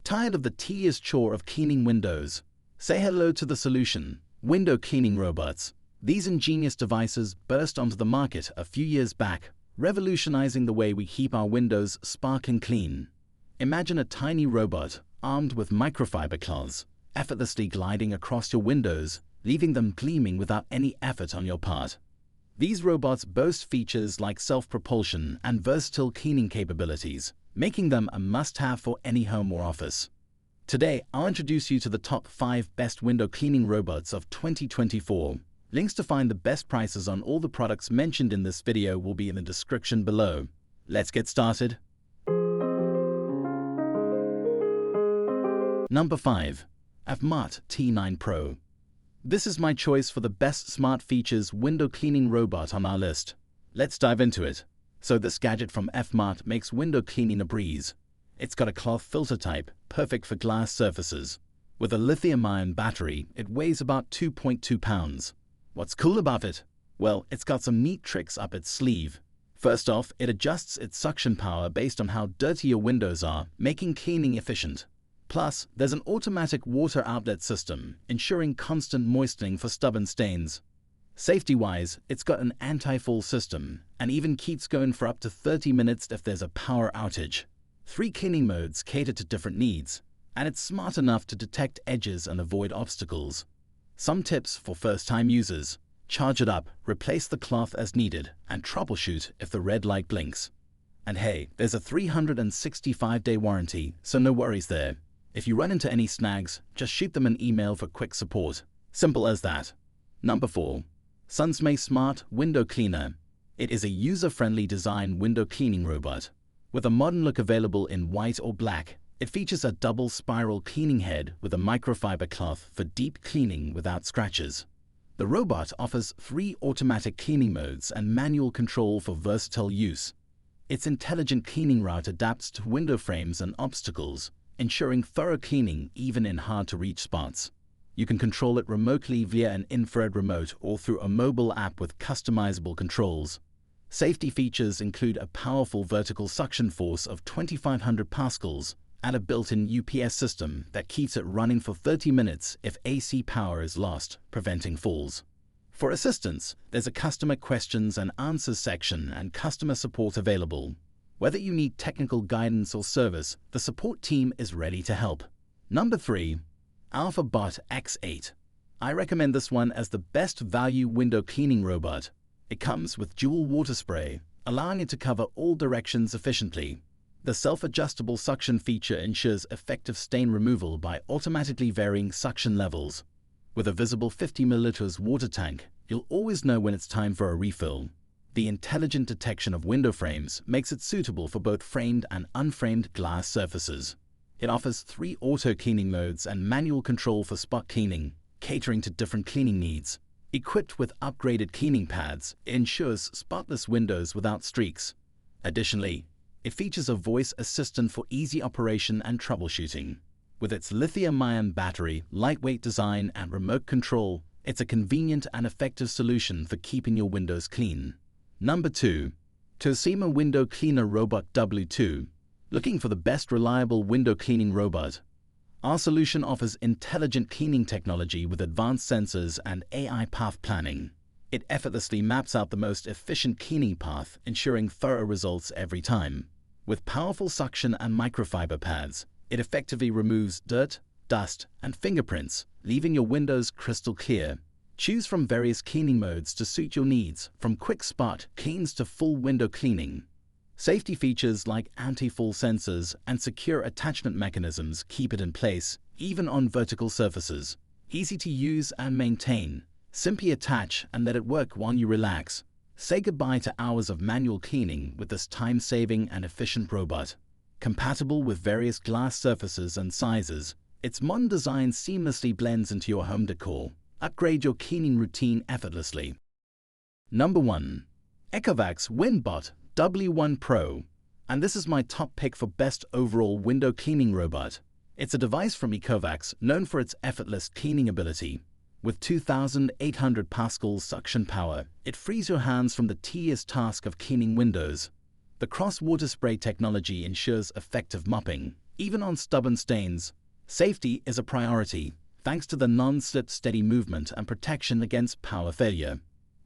Tired of the tedious chore of cleaning windows? Say hello to the solution: window cleaning robots. These ingenious devices burst onto the market a few years back, revolutionizing the way we keep our windows sparkling clean. Imagine a tiny robot armed with microfiber claws, effortlessly gliding across your windows, leaving them gleaming without any effort on your part. These robots boast features like self-propulsion and versatile cleaning capabilities, making them a must-have for any home or office. Today, I'll introduce you to the top 5 best window cleaning robots of 2024. Links to find the best prices on all the products mentioned in this video will be in the description below. Let's get started. Number 5. Effortlessly T9 Pro. This is my choice for the best smart features window cleaning robot on our list. Let's dive into it. So this gadget from Effortlessly makes window cleaning a breeze. It's got a cloth filter type, perfect for glass surfaces. With a lithium-ion battery, it weighs about 2.2 pounds. What's cool about it? Well, it's got some neat tricks up its sleeve. First off, it adjusts its suction power based on how dirty your windows are, making cleaning efficient. Plus, there's an automatic water outlet system, ensuring constant moistening for stubborn stains. Safety-wise, it's got an anti-fall system, and even keeps going for up to 30 minutes if there's a power outage. 3 cleaning modes cater to different needs, and it's smart enough to detect edges and avoid obstacles. Some tips for first-time users: charge it up, replace the cloth as needed, and troubleshoot if the red light blinks. And hey, there's a 365-day warranty, so no worries there. If you run into any snags, just shoot them an email for quick support. Simple as that. Number 4. Sunsmay Smart Window Cleaner. It is a user-friendly design window cleaning robot. With a modern look available in white or black, it features a double spiral cleaning head with a microfiber cloth for deep cleaning without scratches. The robot offers 3 automatic cleaning modes and manual control for versatile use. Its intelligent cleaning route adapts to window frames and obstacles, ensuring thorough cleaning even in hard-to-reach spots. You can control it remotely via an infrared remote or through a mobile app with customizable controls. Safety features include a powerful vertical suction force of 2,500 pascals and a built-in UPS system that keeps it running for 30 minutes if AC power is lost, preventing falls. For assistance, there's a customer questions and answers section and customer support available. Whether you need technical guidance or service, the support team is ready to help. Number 3. AlphaBot X8. I recommend this one as the best value window cleaning robot. It comes with dual water spray, allowing it to cover all directions efficiently. The self-adjustable suction feature ensures effective stain removal by automatically varying suction levels. With a visible 50 ml water tank, you'll always know when it's time for a refill. The intelligent detection of window frames makes it suitable for both framed and unframed glass surfaces. It offers 3 auto-cleaning modes and manual control for spot cleaning, catering to different cleaning needs. Equipped with upgraded cleaning pads, it ensures spotless windows without streaks. Additionally, it features a voice assistant for easy operation and troubleshooting. With its lithium-ion battery, lightweight design, and remote control, it's a convenient and effective solution for keeping your windows clean. Number 2. Toshiba Window Cleaner Robot W2. Looking for the best reliable window cleaning robot? Our solution offers intelligent cleaning technology with advanced sensors and AI path planning. It effortlessly maps out the most efficient cleaning path, ensuring thorough results every time. With powerful suction and microfiber pads, it effectively removes dirt, dust, and fingerprints, leaving your windows crystal clear. Choose from various cleaning modes to suit your needs, from quick spot cleans to full window cleaning. Safety features like anti-fall sensors and secure attachment mechanisms keep it in place, even on vertical surfaces. Easy to use and maintain. Simply attach and let it work while you relax. Say goodbye to hours of manual cleaning with this time-saving and efficient robot. Compatible with various glass surfaces and sizes, its modern design seamlessly blends into your home decor. Upgrade your cleaning routine effortlessly. Number 1. Ecovacs WinBot W1 Pro. And this is my top pick for best overall window cleaning robot. It's a device from Ecovacs known for its effortless cleaning ability. With 2,800 pascals suction power, it frees your hands from the tedious task of cleaning windows. The cross-water spray technology ensures effective mopping, even on stubborn stains. Safety is a priority, thanks to the non-slip steady movement and protection against power failure.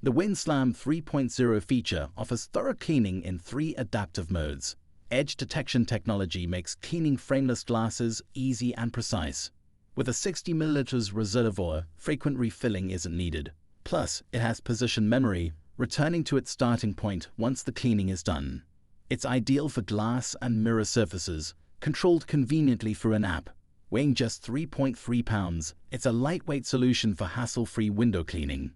The WinSlam 3.0 feature offers thorough cleaning in 3 adaptive modes. Edge detection technology makes cleaning frameless glasses easy and precise. With a 60 ml reservoir, frequent refilling isn't needed. Plus, it has position memory, returning to its starting point once the cleaning is done. It's ideal for glass and mirror surfaces, controlled conveniently through an app. Weighing just 3.3 pounds, it's a lightweight solution for hassle-free window cleaning.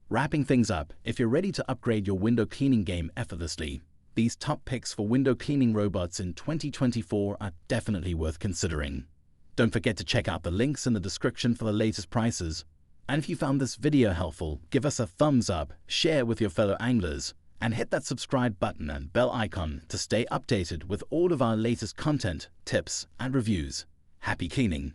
Wrapping things up, if you're ready to upgrade your window cleaning game effortlessly, these top picks for window cleaning robots in 2024 are definitely worth considering. Don't forget to check out the links in the description for the latest prices. And if you found this video helpful, give us a thumbs up, share with your fellow anglers, and hit that subscribe button and bell icon to stay updated with all of our latest content, tips, and reviews. Happy cleaning!